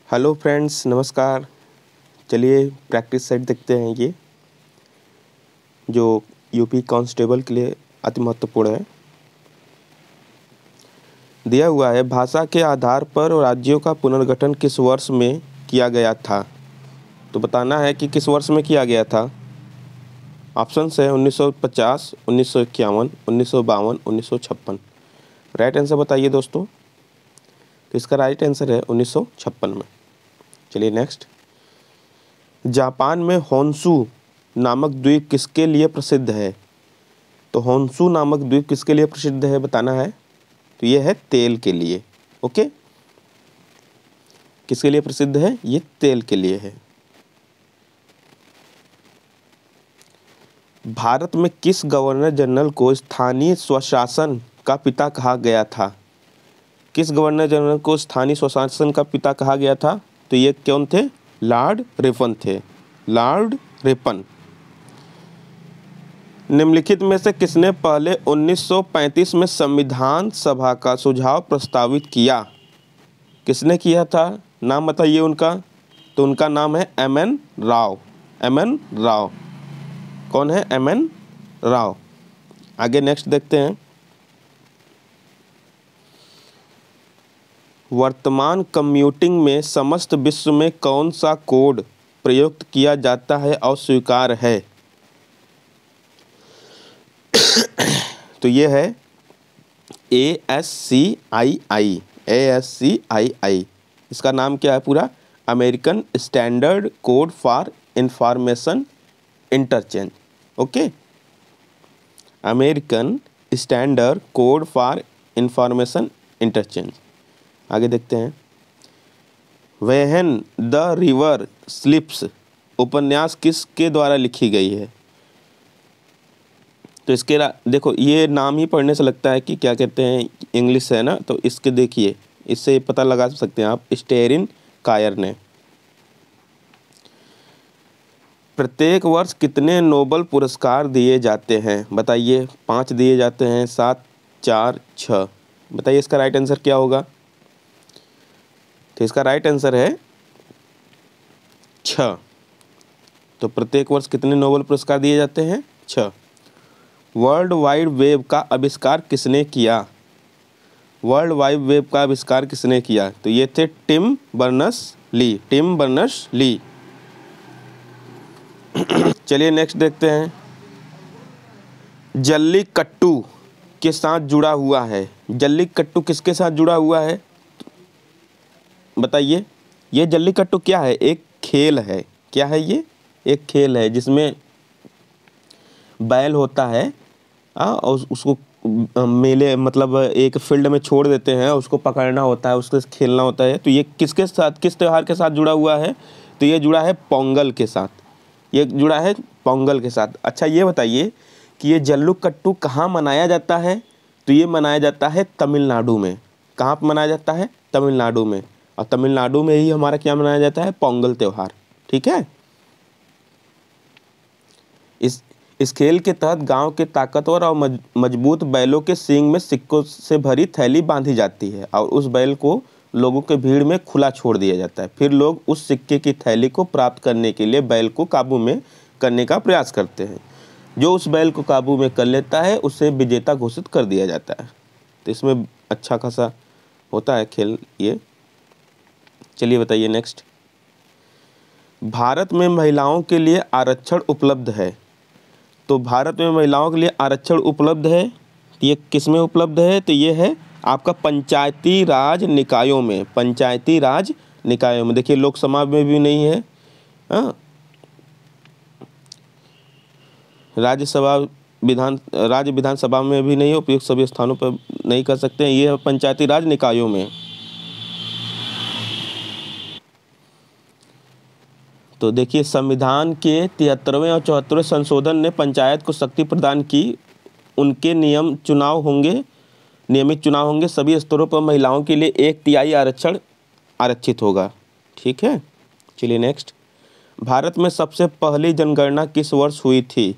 Hello friends, नमस्कार। चलिए practice set देखते हैं। ये जो यूपी कांस्टेबल के लिए अति महत्वपूर्ण है। दिया हुआ है, भाषा के आधार पर राज्यों का पुनर्गठन किस वर्ष में किया गया था। तो बताना है कि किस वर्ष में किया गया था। ऑप्शंस है 1950, 1951, 1952, 1956। राइट आंसर बताइए दोस्तों। तो इसका राइट आंसर है 1956 में। चलिए नेक्स्ट। जापान में होन्शु नामक द्वीप किसके लिए प्रसिद्ध है। तो होन्शु नामक द्वीप किसके लिए प्रसिद्ध है बताना है। तो ये है तेल के लिए। ओके, किसके लिए प्रसिद्ध है, ये तेल के लिए है। भारत में किस गवर्नर जनरल को स्थानीय स्वशासन का पिता कहा गया था। किस गवर्नर जनरल को स्थानीय स्वशासन का पिता कहा गया था। तो ये कौन थे, लॉर्ड रिपन थे। Lord Ripon. निम्नलिखित में से किसने पहले 1935 में संविधान सभा का सुझाव प्रस्तावित किया। किसने किया था, नाम बताइए उनका। तो उनका नाम है एम.एन. राव। एम.एन. राव। कौन है, एम.एन. राव। आगे नेक्स्ट देखते हैं। वर्तमान कंप्यूटिंग में समस्त विश्व में कौन सा कोड प्रयुक्त किया जाता है और स्वीकार है। तो ये है ASCII। ASCII इसका नाम क्या है पूरा, American standard code for information interchange. Okay, American standard code for information interchange. आगे देखते हैं। व्हेन द रिवर स्लिप्स उपन्यास किसके द्वारा लिखी गई है। तो इसके देखो, ये नाम ही पढ़ने से लगता है कि क्या कहते हैं, इंग्लिश है ना। तो इसके देखिए, इससे पता लगा सकते हैं आप, स्टेरिन कायर ने। प्रत्येक वर्ष कितने नोबल पुरस्कार दिए जाते हैं बताइए। 5 दिए जाते हैं, 7, 4, 6। बताइए इसका राइट आंसर क्या होगा। तो इसका राइट आंसर है 6। तो प्रत्येक वर्ष कितने नोबेल पुरस्कार दिए जाते हैं, 6। वर्ल्ड वाइड वेब का आविष्कार किसने किया। वर्ल्ड वाइड वेब का आविष्कार किसने किया। तो ये थे Tim Berners Lee. Tim Berners Lee. चलिए नेक्स्ट देखते हैं। जल्लीकट्टू के साथ जुड़ा हुआ है। जल्लीकट्टू किसके साथ जुड़ा हुआ है बताइए। ये जल्लीकट्टू क्या है, एक खेल है। क्या है ये, एक खेल है जिसमें बैल होता है और उसको मेले मतलब एक फील्ड में छोड़ देते हैं, उसको पकड़ना होता है, उसके खेलना होता है। तो ये किसके साथ, किस त्यौहार के साथ जुड़ा हुआ है। तो ये जुड़ा है पोंगल के साथ। ये जुड़ा है पोंगल के साथ। अच्छा ये बताइए कि ये जल्लीकट्टू कहाँ मनाया जाता है। तो ये मनाया जाता है तमिलनाडु में। कहाँ पर मनाया जाता है, तमिलनाडु में। और तमिलनाडु में ही हमारा क्या मनाया जाता है, पोंगल त्यौहार। ठीक है। इस खेल के तहत गांव के ताकतवर और मजबूत बैलों के सींग में सिक्कों से भरी थैली बांधी जाती है और उस बैल को लोगों के भीड़ में खुला छोड़ दिया जाता है। फिर लोग उस सिक्के की थैली को प्राप्त करने के लिए बैल को काबू में करने का प्रयास करते हैं। जो उस बैल को काबू में कर लेता है उसे विजेता घोषित कर दिया जाता है। तो इसमें अच्छा खासा होता है खेल ये। चलिए बताइए नेक्स्ट। भारत में महिलाओं के लिए आरक्षण उपलब्ध है। तो भारत में महिलाओं के लिए आरक्षण उपलब्ध है। ये किस में उपलब्ध है। तो ये है आपका पंचायती राज निकायों में। पंचायती राज निकायों में। देखिए लोकसभा में भी नहीं है, राज्य विधानसभा में भी नहीं है, उपयुक्त सभी स्थानों पर नहीं कर सकते हैं। ये है पंचायती राज निकायों में। तो देखिए संविधान के 73वें और 74वें संशोधन ने पंचायत को शक्ति प्रदान की। उनके नियमित चुनाव होंगे। सभी स्तरों पर महिलाओं के लिए 1/3 आरक्षण आरक्षित होगा। ठीक है। चलिए नेक्स्ट। भारत में सबसे पहली जनगणना किस वर्ष हुई थी।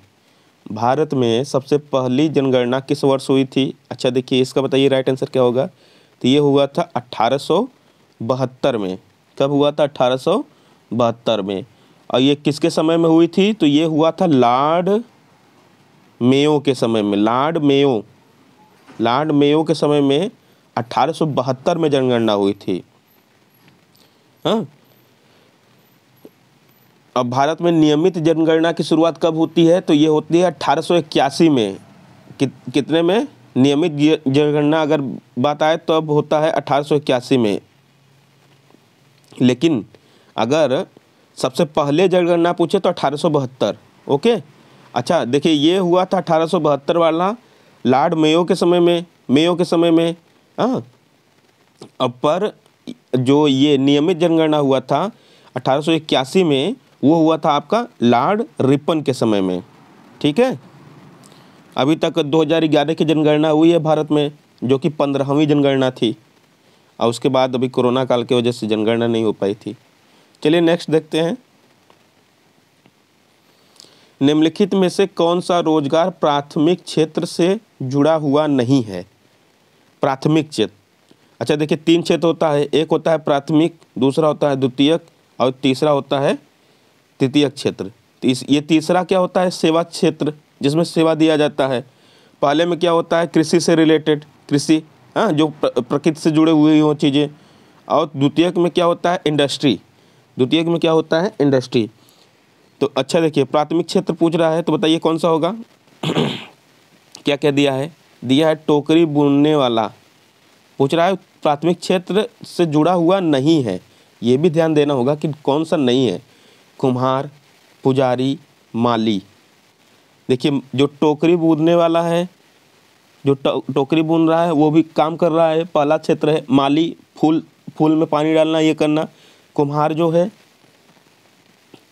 भारत में सबसे पहली जनगणना किस वर्ष हुई थी। अच्छा देखिए इसका बताइए राइट आंसर क्या होगा। तो ये हुआ था 1872 में। कब हुआ था? 1872 में। और ये किसके समय में हुई थी? तो ये हुआ था लॉर्ड मेयो के समय में। लॉर्ड मेयो के समय में 1872 में जनगणना हुई थी। हाँ, अब भारत में नियमित जनगणना की शुरुआत कब होती है? तो ये होती है 1881 में। कितने में? नियमित जनगणना अगर बात आए तो अब होता है 1881 में। लेकिन अगर सबसे पहले जनगणना पूछे तो 1872। ओके, अच्छा देखिए, ये हुआ था 1872 वाला लॉर्ड मेयो के समय में। हाँ, अब पर जो ये नियमित जनगणना हुआ था 1881 में, वो हुआ था आपका लॉर्ड रिपन के समय में। ठीक है, अभी तक 2011 की जनगणना हुई है भारत में, जो कि 15वीं जनगणना थी, और उसके बाद अभी कोरोना काल की वजह से जनगणना नहीं हो पाई थी। चलिए नेक्स्ट देखते हैं। निम्नलिखित में से कौन सा रोजगार प्राथमिक क्षेत्र से जुड़ा हुआ नहीं है? प्राथमिक क्षेत्र, अच्छा देखिए 3 क्षेत्र होता है। एक होता है प्राथमिक, दूसरा होता है द्वितीयक, और तीसरा होता है तृतीयक क्षेत्र। ये तीसरा क्या होता है? सेवा क्षेत्र, जिसमें सेवा दिया जाता है। पहले में क्या होता है? कृषि से रिलेटेड, कृषि, हाँ, जो प्रकृति से जुड़े हुए हो चीज़ें। और द्वितीयक में क्या होता है? इंडस्ट्री। तो अच्छा देखिए, प्राथमिक क्षेत्र पूछ रहा है, तो बताइए कौन सा होगा? क्या क्या दिया है? दिया है टोकरी बुनने वाला। पूछ रहा है प्राथमिक क्षेत्र से जुड़ा हुआ नहीं है। ये भी ध्यान देना होगा कि कौन सा नहीं है। कुम्हार, पुजारी, माली। देखिए, जो टोकरी बुनने वाला है, जो टोकरी बुन रहा है, वो भी काम कर रहा है, पहला क्षेत्र है। माली, फूल में पानी डालना, ये करना। कुम्हार जो है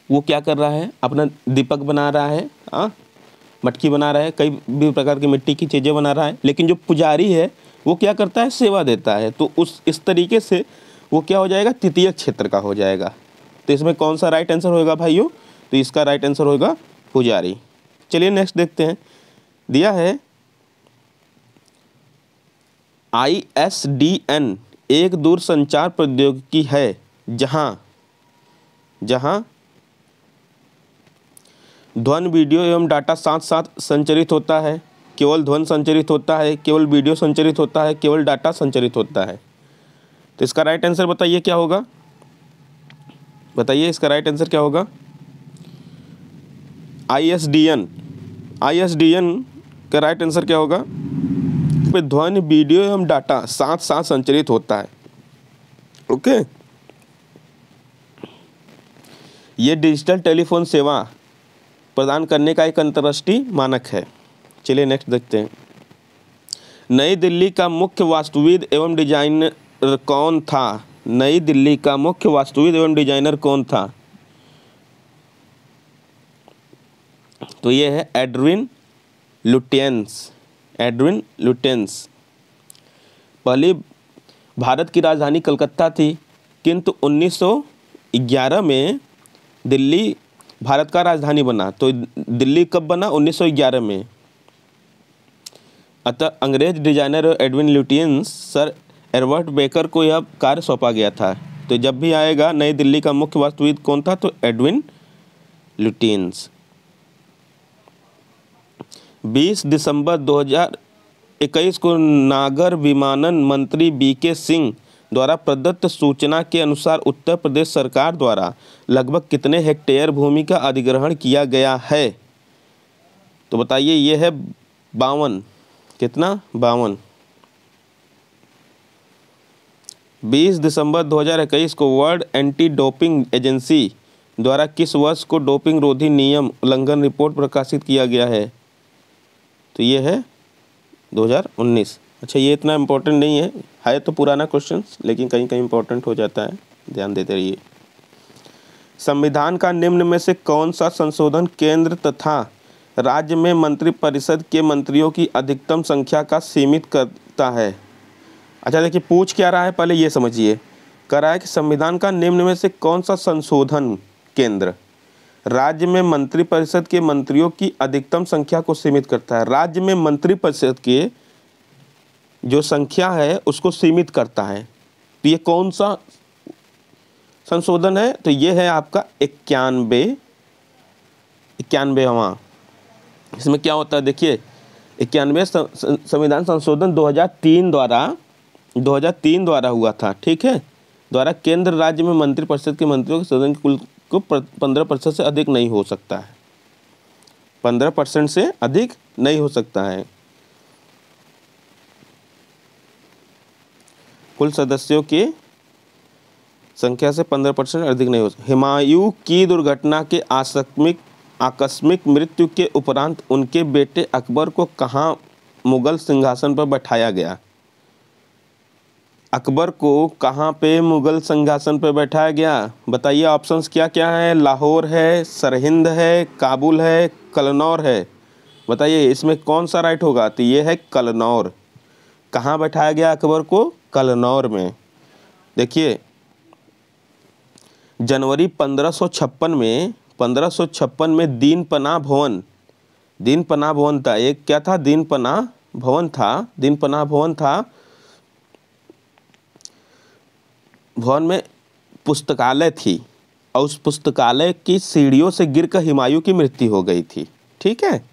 वो क्या कर रहा है? अपना दीपक बना रहा है, हाँ, मटकी बना रहा है, कई भी प्रकार की मिट्टी की चीज़ें बना रहा है। लेकिन जो पुजारी है वो क्या करता है? सेवा देता है। तो इस तरीके से वो क्या हो जाएगा? तृतीय क्षेत्र का हो जाएगा। तो इसमें कौन सा राइट आंसर होगा भाइयों? तो इसका राइट आंसर होगा पुजारी। चलिए नेक्स्ट देखते हैं। दिया है ISDN एक दूरसंचार प्रौद्योगिकी है जहां ध्वनि, वीडियो एवं डाटा साथ साथ संचरित होता है। केवल ध्वनि संचरित होता है, केवल वीडियो संचरित होता है, केवल डाटा संचरित होता है। तो इसका राइट आंसर बताइए क्या होगा? बताइए इसका राइट आंसर क्या होगा? ISDN का राइट आंसर क्या होगा? ध्वनि, वीडियो एवं डाटा साथ साथ संचरित होता है। ओके, ये डिजिटल टेलीफोन सेवा प्रदान करने का एक अंतर्राष्ट्रीय मानक है। चलिए नेक्स्ट देखते हैं। नई दिल्ली का मुख्य वास्तुविद एवं डिजाइनर कौन था? नई दिल्ली का मुख्य वास्तुविद एवं डिजाइनर कौन था? तो ये है एडविन लुटियंस। पहले भारत की राजधानी कलकत्ता थी, किंतु 1911 में दिल्ली भारत का राजधानी बना। तो दिल्ली कब बना? 1911 में। अतः अंग्रेज designer Edwin Lutyens sir Edward baker को यह कार्य सौंपा गया था। तो जब भी आएगा नई दिल्ली का मुख्य वास्तुविद कौन था? तो एडविन लुटियंस। 20 दिसंबर 2021 को नागर विमानन मंत्री BK सिंह द्वारा प्रदत्त सूचना के अनुसार उत्तर प्रदेश सरकार द्वारा लगभग कितने हेक्टेयर भूमि का अधिग्रहण किया गया है? तो बताइए, ये है 52। कितना? 52। 20 दिसंबर 2021 को वर्ल्ड एंटी डोपिंग एजेंसी द्वारा किस वर्ष को डोपिंग रोधी नियम उल्लंघन रिपोर्ट प्रकाशित किया गया है? तो ये है 2019। अच्छा, ये इतना इम्पोर्टेंट नहीं है तो पुराना क्वेश्चन, लेकिन कहीं कहीं इम्पोर्टेंट हो जाता है, ध्यान देते रहिए। संविधान का निम्न में से कौन सा संशोधन केंद्र तथा राज्य में मंत्रिपरिषद के मंत्रियों की अधिकतम संख्या का सीमित करता है? अच्छा देखिए, पूछ क्या रहा है पहले ये समझिए। कह रहा है कि संविधान का निम्न में से कौन सा संशोधन केंद्र राज्य में मंत्रिपरिषद के मंत्रियों की अधिकतम संख्या को सीमित करता है? राज्य में मंत्रिपरिषद के जो संख्या है उसको सीमित करता है। तो ये कौन सा संशोधन है तो ये है आपका 91वां। इसमें क्या होता है देखिए, 91 संविधान संशोधन 2003 द्वारा हुआ था, ठीक है, द्वारा केंद्र राज्य में मंत्रिपरिषद के मंत्रियों के सदन के कुल को 15% से अधिक नहीं हो सकता है, 15% से अधिक नहीं हो सकता है। कुल सदस्यों की संख्या से 15% अधिक नहीं हो सकता। हुमायूं की दुर्घटना के आकस्मिक मृत्यु के उपरांत उनके बेटे अकबर को कहाँ मुगल सिंहासन पर बैठाया गया? अकबर को कहाँ पे मुगल सिंहासन पर बैठाया गया? बताइए, ऑप्शंस क्या क्या है? लाहौर है, सरहिंद है, काबुल है, कलनौर है। बताइए इसमें कौन सा राइट होगा? तो ये है कलनौर। कहाँ बैठाया गया अकबर को? कलनौर में। देखिए जनवरी 1556 में दीन पनाह भवन था। एक क्या था? दीन पनाह भवन था। भवन में पुस्तकालय थी और उस पुस्तकालय की सीढ़ियों से गिरकर हुमायूं की मृत्यु हो गई थी, ठीक है।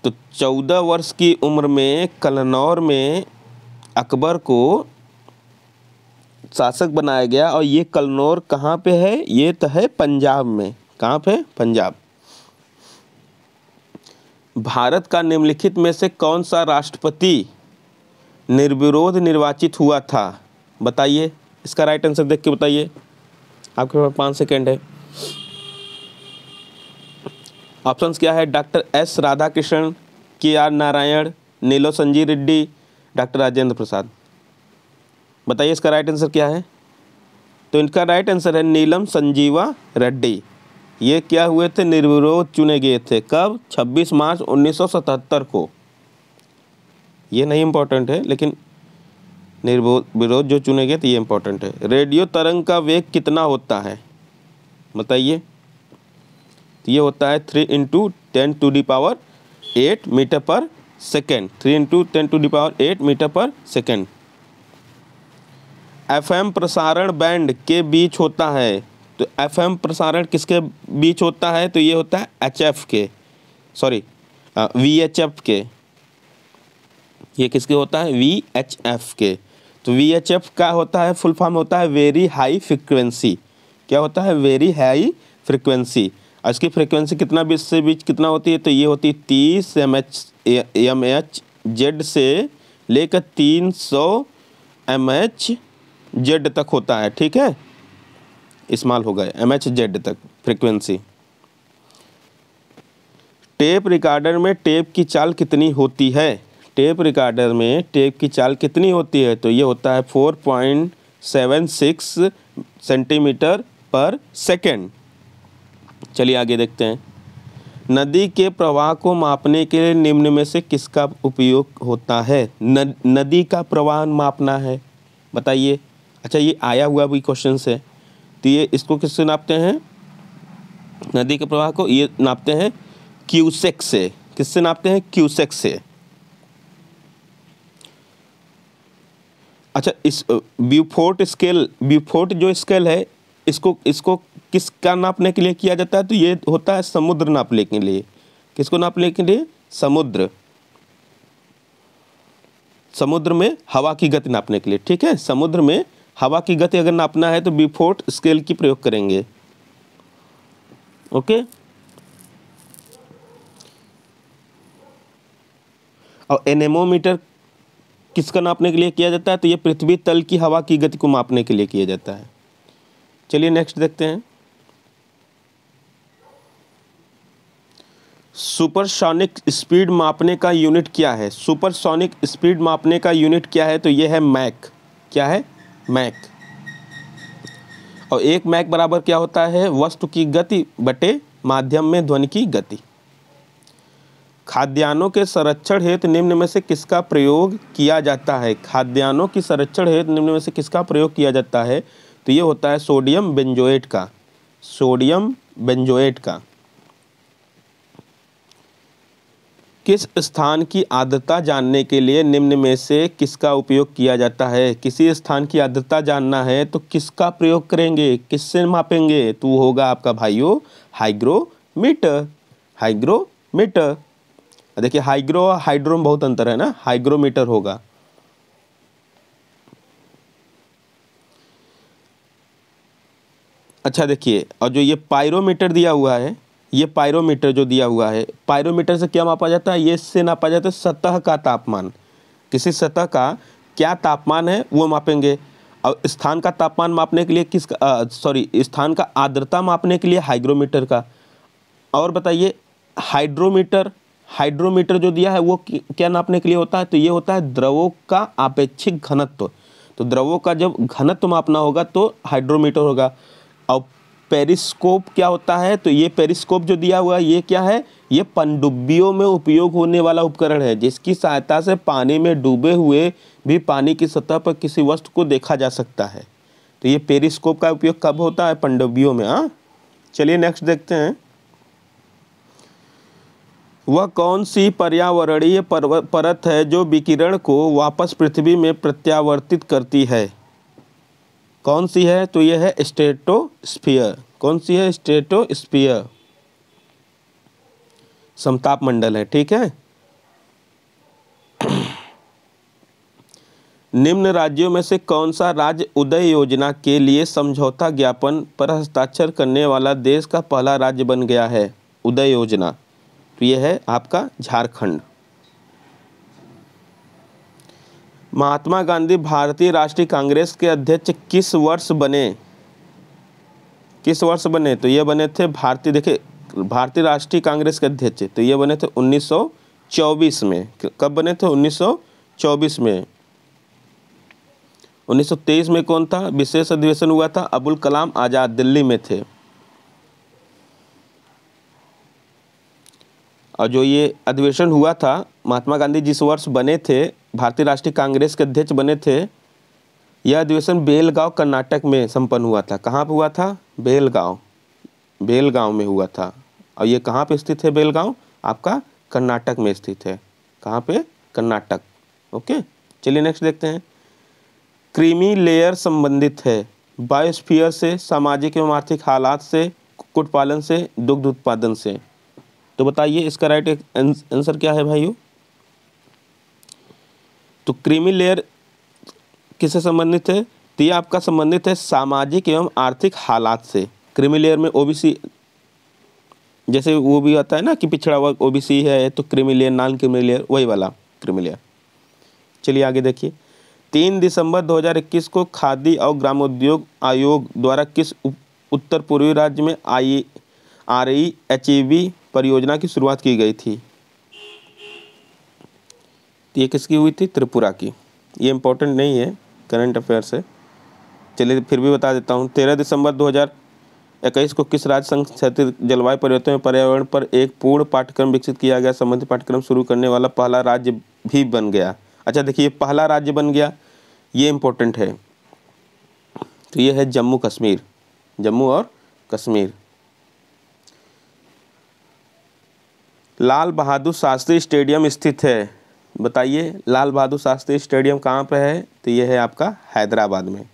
तो 14 वर्ष की उम्र में कलनौर में अकबर को शासक बनाया गया। और ये कलनौर कहाँ पे है? ये तो है पंजाब में। कहाँ पे? पंजाब। भारत का निम्नलिखित में से कौन सा राष्ट्रपति निर्विरोध निर्वाचित हुआ था? बताइए, इसका राइट आंसर देख के बताइए। आपके पास 5 सेकेंड है। ऑप्शंस क्या है? Doctor S Radhakrishnan, KR. Narayan, नीलो संजीव रेड्डी, डॉक्टर राजेंद्र प्रसाद। बताइए इसका राइट आंसर क्या है? तो इनका राइट आंसर है नीलम संजीवा रेड्डी। ये क्या हुए थे? निर्विरोध चुने गए थे। कब? 26 मार्च 1977 को। ये नहीं इम्पोर्टेंट है, लेकिन निर्विरोध जो चुने गए थे ये इम्पोर्टेंट है। रेडियो तरंग का वेग कितना होता है? बताइए। तो ये होता है 3 × 10⁸ मीटर पर सेकेंड। 3 × 10⁸ मीटर पर सेकेंड। FM प्रसारण बैंड के बीच होता है। तो FM प्रसारण किसके बीच होता है? तो ये होता है HF के, सॉरी VHF के। ये किसके होता है? VHF के। तो VHF का होता है, फुल फॉर्म होता है वेरी हाई फ्रिक्वेंसी। क्या होता है? Very high frequency. और इसकी फ्रिक्वेंसी कितना बीच से बीच कितना होती है? तो ये होती है 30 MHz से लेकर 300 MHz तक होता है, ठीक है। इस्तेमाल हो गए MHz तक फ्रिक्वेंसी। टेप रिकॉर्डर में टेप की चाल कितनी होती है? टेप रिकॉर्डर में टेप की चाल कितनी होती है? तो ये होता है 4.76 सेंटीमीटर पर सेकेंड। चलिए आगे देखते हैं। नदी के प्रवाह को मापने के लिए निम्न में से किसका उपयोग होता है? नदी का प्रवाह मापना है, बताइए। अच्छा, ये आया हुआ भी क्वेश्चन से। तो ये इसको किससे नापते हैं? नदी के प्रवाह को ये नापते हैं क्यूसेक से। किससे नापते हैं? क्यूसेक से। अच्छा, इस ब्यूफोर्ट जो स्केल है, इसको किसका नापने के लिए किया जाता है? तो ये होता है समुद्र नापने के लिए। किसको नापने के लिए? समुद्र में हवा की गति नापने के लिए, ठीक है। समुद्र में हवा की गति अगर नापना है तो ब्यूफोर्ट स्केल की प्रयोग करेंगे, ओके। और एनेमोमीटर किसका नापने के लिए किया जाता है? तो ये पृथ्वी तल की हवा की गति को मापने के लिए किया जाता है। चलिए नेक्स्ट देखते हैं। सुपरसोनिक स्पीड मापने का यूनिट क्या है? सुपरसोनिक स्पीड मापने का यूनिट क्या है? तो ये है मैक। क्या है? मैक। और 1 मैक बराबर क्या होता है? वस्तु की गति बटे माध्यम में ध्वनि की गति। खाद्यान्नों के संरक्षण हेतु निम्न में से किसका प्रयोग किया जाता है? खाद्यान्नों की संरक्षण हेतु निम्न में से किसका प्रयोग किया जाता है? तो ये होता है सोडियम बेंजोएट का। सोडियम बेंजोएट का। किस स्थान की आर्द्रता जानने के लिए निम्न में से किसका उपयोग किया जाता है? किसी स्थान की आर्द्रता जानना है तो किसका प्रयोग करेंगे, किससे मापेंगे? तो होगा आपका भाइयों हाइग्रोमीटर। हाइग्रोमीटर, देखिए हाइग्रो और हाइड्रो में बहुत अंतर है ना, हाइग्रोमीटर होगा। अच्छा देखिए, और जो ये पायरोमीटर दिया हुआ है, ये पायरोमीटर जो दिया हुआ है, पायरोमीटर से क्या मापा जाता है? ये इससे नापा जाता है सतह का तापमान। किसी सतह का क्या तापमान है वो मापेंगे। और स्थान का तापमान मापने के लिए स्थान का आर्द्रता मापने के लिए हाइग्रोमीटर का। और बताइए हाइड्रोमीटर, हाइड्रोमीटर जो दिया है वो क्या नापने के लिए होता है? तो ये होता है द्रवों का आपेक्षिक घनत्व। तो द्रवों का जब घनत्व मापना होगा तो हाइड्रोमीटर होगा। और पेरिस्कोप क्या होता है? तो ये पेरिस्कोप जो दिया हुआ है ये क्या है? ये पनडुब्बियों में उपयोग होने वाला उपकरण है, जिसकी सहायता से पानी में डूबे हुए भी पानी की सतह पर किसी वस्तु को देखा जा सकता है। तो ये पेरिस्कोप का उपयोग कब होता है? पनडुब्बियों में। हाँ, चलिए नेक्स्ट देखते हैं। वह कौन सी पर्यावरणीय परत है जो विकिरण को वापस पृथ्वी में प्रत्यावर्तित करती है? कौन सी है? तो यह है स्ट्रेटोस्फियर। कौन सी है? स्ट्रेटोस्फियर, समताप मंडल है। ठीक है। निम्न राज्यों में से कौन सा राज्य उदय योजना के लिए समझौता ज्ञापन पर हस्ताक्षर करने वाला देश का पहला राज्य बन गया है? उदय योजना, तो यह है आपका झारखंड। महात्मा गांधी भारतीय राष्ट्रीय कांग्रेस के अध्यक्ष किस वर्ष बने? किस वर्ष बने? तो ये बने थे भारतीय राष्ट्रीय कांग्रेस के अध्यक्ष, तो ये बने थे 1924 में। कब बने थे? 1924 में। 1923 में कौन था? विशेष अधिवेशन हुआ था, अबुल कलाम आजाद दिल्ली में थे। और जो ये अधिवेशन हुआ था, महात्मा गांधी जिस वर्ष बने थे, भारतीय राष्ट्रीय कांग्रेस के अध्यक्ष बने थे, यह अधिवेशन बेलगांव कर्नाटक में संपन्न हुआ था। कहाँ पे हुआ था? बेलगांव में हुआ था। और ये कहाँ पे स्थित है? बेलगांव आपका कर्नाटक में स्थित है। कहाँ पे? कर्नाटक। ओके, चलिए नेक्स्ट देखते हैं। क्रीमी लेयर संबंधित है बायोस्फीयर से, सामाजिक एवं आर्थिक हालात से, कुक्कुट पालन से, दुग्ध उत्पादन से। तो बताइए इसका राइट आंसर क्या है भाइयों? तो क्रीमी लेयर किससे संबंधित है? तो ये आपका संबंधित है सामाजिक एवं आर्थिक हालात से। क्रीमी लेयर में ओबीसी, जैसे वो भी आता है ना कि पिछड़ा वर्ग ओबीसी है, तो creamy layer, non creamy layer, वही वाला क्रीमी लेयर। चलिए आगे देखिए। 3 दिसंबर 2021 को खादी और ग्रामोद्योग आयोग द्वारा किस उत्तर पूर्वी राज्य में REHAB परियोजना की शुरुआत की गई थी? ये किसकी हुई थी? त्रिपुरा की। ये इम्पोर्टेंट नहीं है, करंट अफेयर से, चलिए फिर भी बता देता हूँ। 13 दिसंबर 2021 को किस राज्य संघ क्षैतिज जलवायु परिवर्तन में पर्यावरण पर एक पूर्ण पाठ्यक्रम विकसित किया गया? संबंधित पाठ्यक्रम शुरू करने वाला पहला राज्य भी बन गया। अच्छा देखिए, पहला राज्य बन गया, ये इम्पोर्टेंट है। तो ये है जम्मू कश्मीर, जम्मू और कश्मीर। लाल बहादुर शास्त्री स्टेडियम स्थित है, बताइए लाल बहादुर शास्त्री स्टेडियम कहाँ पे है? तो ये है आपका हैदराबाद में।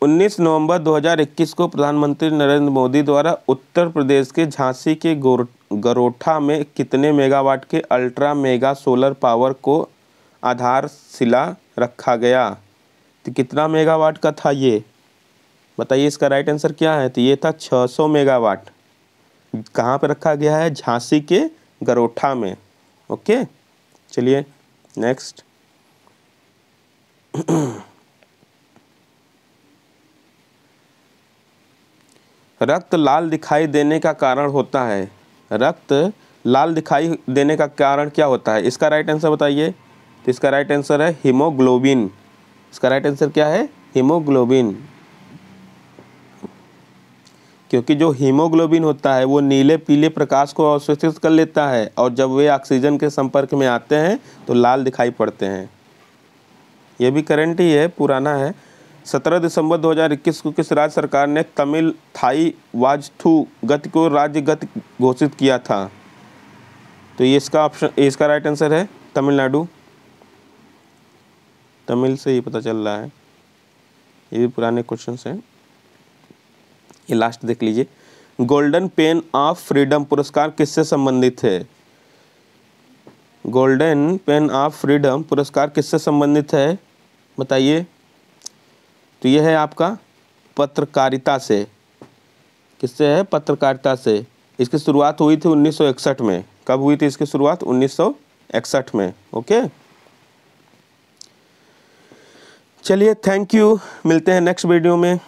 19 नवंबर 2021 को प्रधानमंत्री नरेंद्र मोदी द्वारा उत्तर प्रदेश के झांसी के गरोठा में कितने मेगावाट के अल्ट्रा मेगा सोलर पावर को आधारशिला रखा गया? तो कितना मेगावाट का था ये? बताइए इसका राइट आंसर क्या है? तो ये था 600 मेगावाट। कहाँ पे रखा गया है? झांसी के गरोठा में। ओके, चलिए नेक्स्ट। रक्त लाल दिखाई देने का कारण होता है। रक्त लाल दिखाई देने का कारण क्या होता है? इसका राइट आंसर बताइए। तो इसका राइट आंसर है हीमोग्लोबिन। इसका राइट आंसर क्या है? हीमोग्लोबिन। क्योंकि जो हीमोग्लोबिन होता है वो नीले पीले प्रकाश को अवशोषित कर लेता है, और जब वे ऑक्सीजन के संपर्क में आते हैं तो लाल दिखाई पड़ते हैं। ये भी करंट ही है, पुराना है। 17 दिसंबर 2021 को किस राज्य सरकार ने तमिल थाई वाजथू गति को राज्य गति घोषित किया था? तो ये इसका ऑप्शन, इसका राइट आंसर है तमिलनाडु। तमिल से ही पता चल रहा है, ये भी पुराने क्वेश्चंस हैं। ये लास्ट देख लीजिए, गोल्डन पेन ऑफ फ्रीडम पुरस्कार किससे संबंधित है? गोल्डन पेन ऑफ फ्रीडम पुरस्कार किससे संबंधित है बताइए। तो यह है आपका पत्रकारिता से। किससे है? पत्रकारिता से। इसकी शुरुआत हुई थी 1961 में। कब हुई थी इसकी शुरुआत? 1961 में। ओके, चलिए थैंक यू, मिलते हैं नेक्स्ट वीडियो में।